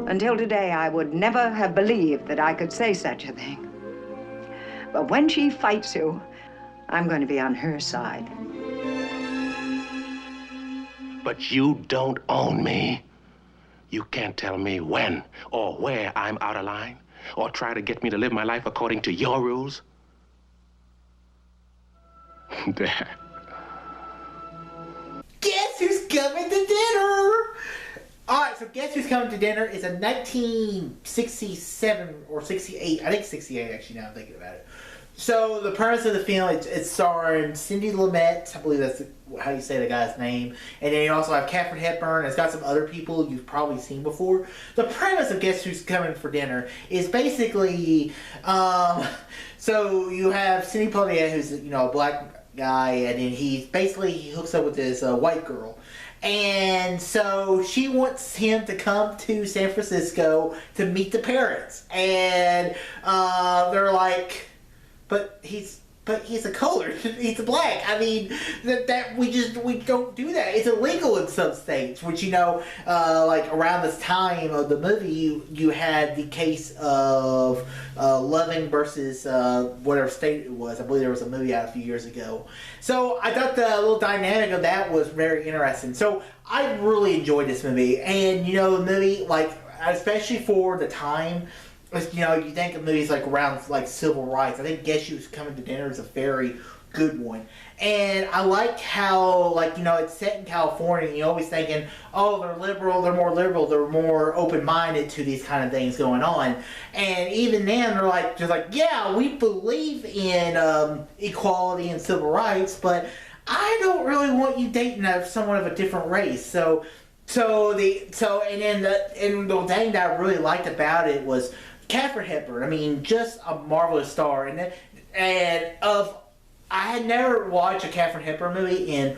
Until today, I would never have believed that I could say such a thing. But when she fights you, I'm going to be on her side. But you don't own me. You can't tell me when or where I'm out of line, or try to get me to live my life according to your rules. Dad. Guess who's coming to dinner? Alright, so Guess Who's Coming to Dinner is a 1967 or 68, I think 68 actually now I'm thinking about it. So the premise of the film, it's starring Sidney Lumet, I believe that's how you say the guy's name, and then you also have Katharine Hepburn. It's got some other people you've probably seen before. The premise of Guess Who's Coming for Dinner is basically, so you have Sidney Poitier, who's a black guy, and then he hooks up with this white girl. And so she wants him to come to San Francisco to meet the parents. And they're like, but he's a colored, he's a black. I mean, that we don't do that. It's illegal in some states. Which like around this time of the movie, you had the case of Loving versus whatever state it was. I believe there was a movie out a few years ago. So I thought the little dynamic of that was very interesting. So I really enjoyed this movie, and the movie, like, especially for the time. You think of movies like around like civil rights. I think Guess Who's Coming to Dinner is a very good one. And I like how, it's set in California, and you're always thinking, oh, they're liberal, they're more open-minded to these kind of things going on. And even then, they're just like, yeah, we believe in equality and civil rights, but I don't really want you dating someone of a different race. And the thing that I really liked about it was Katharine Hepburn. I mean, just a marvelous star. I had never watched a Katharine Hepburn movie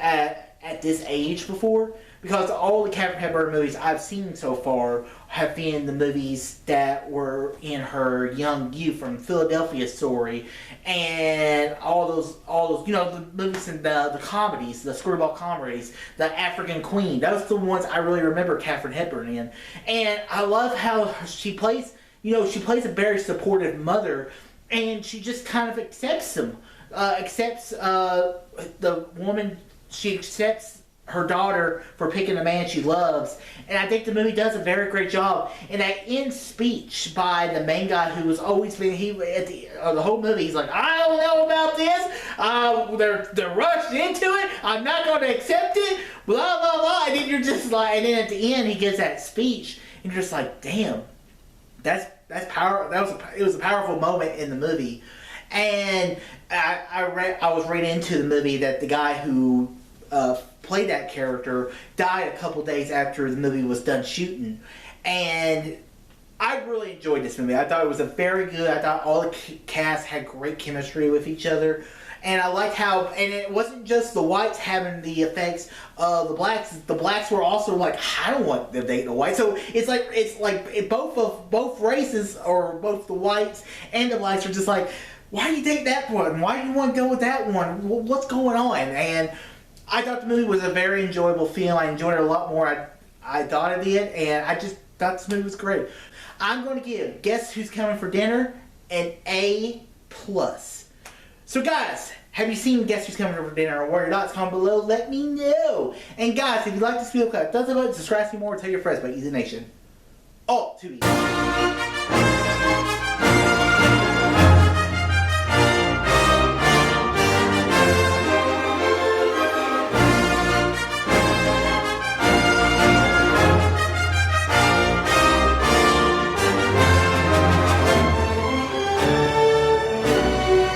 at this age before, because all the Katharine Hepburn movies I've seen so far have been the movies that were in her young youth, from Philadelphia Story and all those the movies and the comedies, the screwball comedies, the African Queen. Those are the ones I really remember Katharine Hepburn in. And I love how she plays, she plays a very supportive mother, and she just kind of accepts the woman. She accepts her daughter for picking the man she loves. And I think the movie does a very great job. And that end speech by the main guy, who was always been, the whole movie, he's like, I don't know about this. They're rushed into it. I'm not going to accept it. Blah, blah, blah. And then you're just like, and then at the end, he gives that speech, and you're just like, damn, that's power. It was a powerful moment in the movie. And I was reading into the movie that the guy who played that character died a couple days after the movie was done shooting. And I really enjoyed this movie. I thought it was I thought all the cast had great chemistry with each other. And I liked how, and it wasn't just the whites having the effects of the blacks. The blacks were also like, I don't want to date the whites. So it's like both races, or both the whites and the blacks, are just like, why do you take that one? Why do you want to go with that one? What's going on? And I thought the movie was a very enjoyable film. I enjoyed it a lot more I thought it did, and I just thought this movie was great. I'm going to give Guess Who's Coming for Dinner an A+. So guys, have you seen Guess Who's Coming for Dinner? Or what are your thoughts? Comment below. Let me know. And guys, if you like this video, click thumbs up, subscribe to me more, tell your friends about Easy Nation. Oh, 2 weeks.